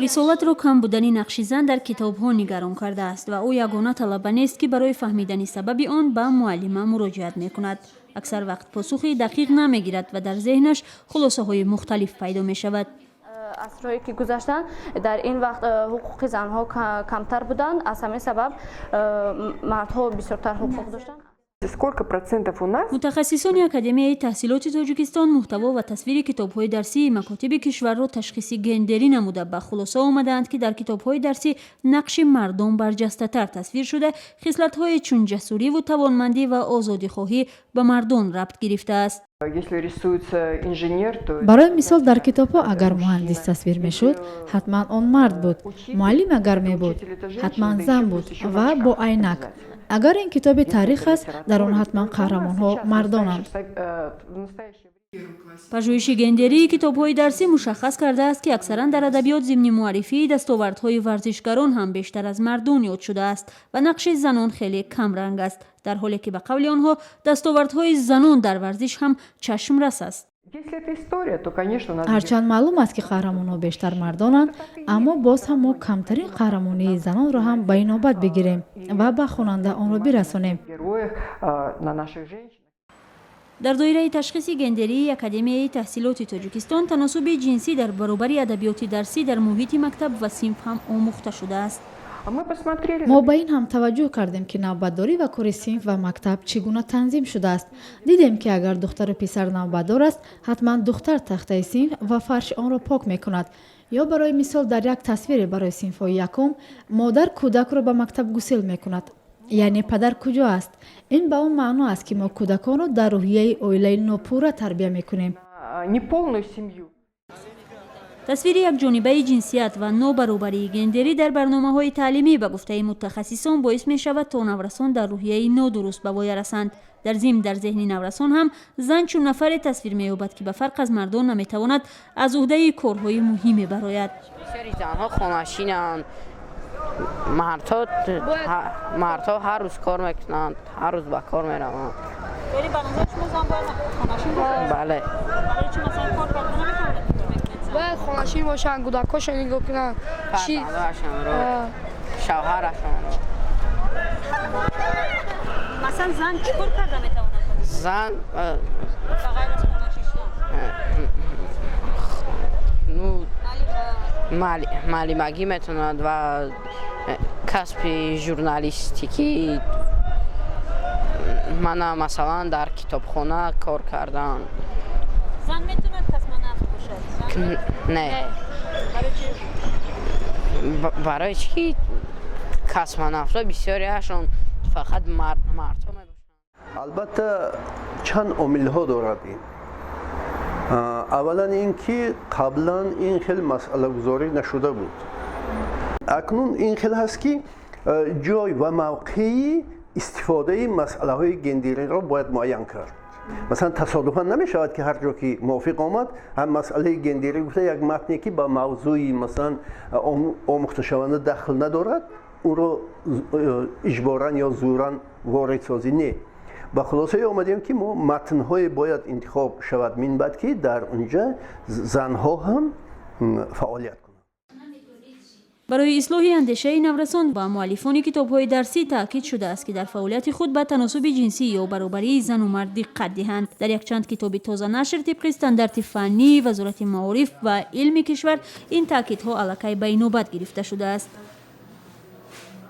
рисолатро кам будани нақши зан дар китобҳо нигарон кардааст ва ӯ ягона талаба нест ки барои фаҳмидани сабаби он ба муаллима муроҷиат мекунад. аксар вақт посухи дақиқ намегирад ва дар зеҳнаш хулосаҳои мухталиф пайдо мешавад. асрҳое ки гузаштанд дар ин вақт ҳуқуқи занҳо камтар буданд, аз ҳамин сабаб мардҳо бисёртар ҳуқуқ доштанд. Сколько процентов у нас? мутахассисони академияи таҳсилоти тоҷикистон муҳтаво ва тасвири китобҳои дарсии макотиби кишварро ташхиси гендерӣ намуда ба хулоса омаданд ки дар китобҳои дарсӣ нақши мардон барҷастатар тасвир шуда хислатҳое чун ҷасуриву тавонмандӣ ва озодихоҳӣ ба мардон рабт гирифтааст. барои мисол дар китобҳо агар муҳандис тасвир мешуд ҳатман он мард буд, муаллим агар мебуд ҳатман зан буд ва бо айнак. агар ин китоби таърих аст дар он ҳатман қаҳрамонҳо мардонанд. пажӯҳиши гендерии китобҳои дарсӣ мушаххас кардааст ки аксаран дар адабиёт зимни муаррифии дастовардҳои варзишгарон ҳам бештар аз мардон ёд шудааст ва нақши занон хеле камранг аст, дар ҳоле ки ба қавли онҳо дастовардҳои занон дар варзиш ҳам чашмрас аст. ҳарчанд маълум аст ки қаҳрамонҳо бештар мардонанд, аммо боз ҳам мо камтарин қаҳрамонии занонро ҳам ба инобат бигирем ва ба хонанда онро бирасонем. дар доираи ташхиси гендерии академияи таҳсилоти тоҷикистон таносуби ҷинсӣ дар баробари адабиёти дарсӣ дар муҳити мактаб ва синф ҳам омӯхта шудааст. мо ба ин ҳам таваҷҷӯҳ кардем ки навбатдорӣ ва кори синф ва мактаб чӣ гуна танзим шудааст. дидем ки агар духтару писар навбатдор аст, ҳатман духтар тахтаи синф ва фарши онро пок мекунад. ё барои мисол дар як тасвире барои синфҳои якум модар кӯдакро ба мактаб гусел мекунад, яъне падар куҷо аст. ин ба он маъно аст ки мо кӯдаконро дар рӯҳияи оилаи нопурра тарбия мекунем. тасвири якҷонибаи ҷинсият ва нобаробарии гендерӣ дар барномаҳои таълимӣ ба гуфтаи мутахассисон боис мешавад то наврасон дар рӯҳияи нодуруст ба воя расанд. дар зимн дар зеҳни наврасон ҳам зан чун нафаре тасвир меёбад ки ба фарқ аз мардон наметавонад аз уҳдаи корҳои муҳиме барояд. бисёри занҳо хонашинанд, мардҳо ҳар рӯз кор мекунанд, ҳар рӯз ба кор мераванд. бале. باید خانشین باشن، کودکاشون نگاه کنن، فرزنداشون، شوهرشون. مثلا زن چیکار کرده میتواند؟ زن معلمگی میتوند و کسب ژورنالیستیکی من مثلا در کتابخانه کار کردم. زن میتوند کسب نه. برای چی کسب نفت بسیاری هاشون فقط مردها میباشند. البته چند عامل ها دارد این. اولا اینکه قبلا این خیلی مسئله گذاری نشده بود. اکنون این خیلی هست که جای و موقعی استفاده مسئله های گندری را باید معین کرد. مثلا تصادفاً نمی شود که هر جا که موافق آمد هم مسئله گندری گفته یک متنی که با موضوعی مثلا آموخته شونده دخل ندارد او را اجباراً یا زوراً وارد سازی نه. با خلاصه آمدیم که ما متن‌های باید انتخاب شود من بعد که در اونجا زنها هم فعالیت کنند. برای اصلاح اندیشه نورسان با مؤلفان کتاب‌های درسی تاکید شده است که در فعالیت خود به تناسب جنسی یا برابری زن و مرد دقت دهند. در یک چند کتاب تازه نشر طبق استاندارد فنی وزارت معارف و علم کشور این تاکیدها الکی به نوبت گرفته شده است.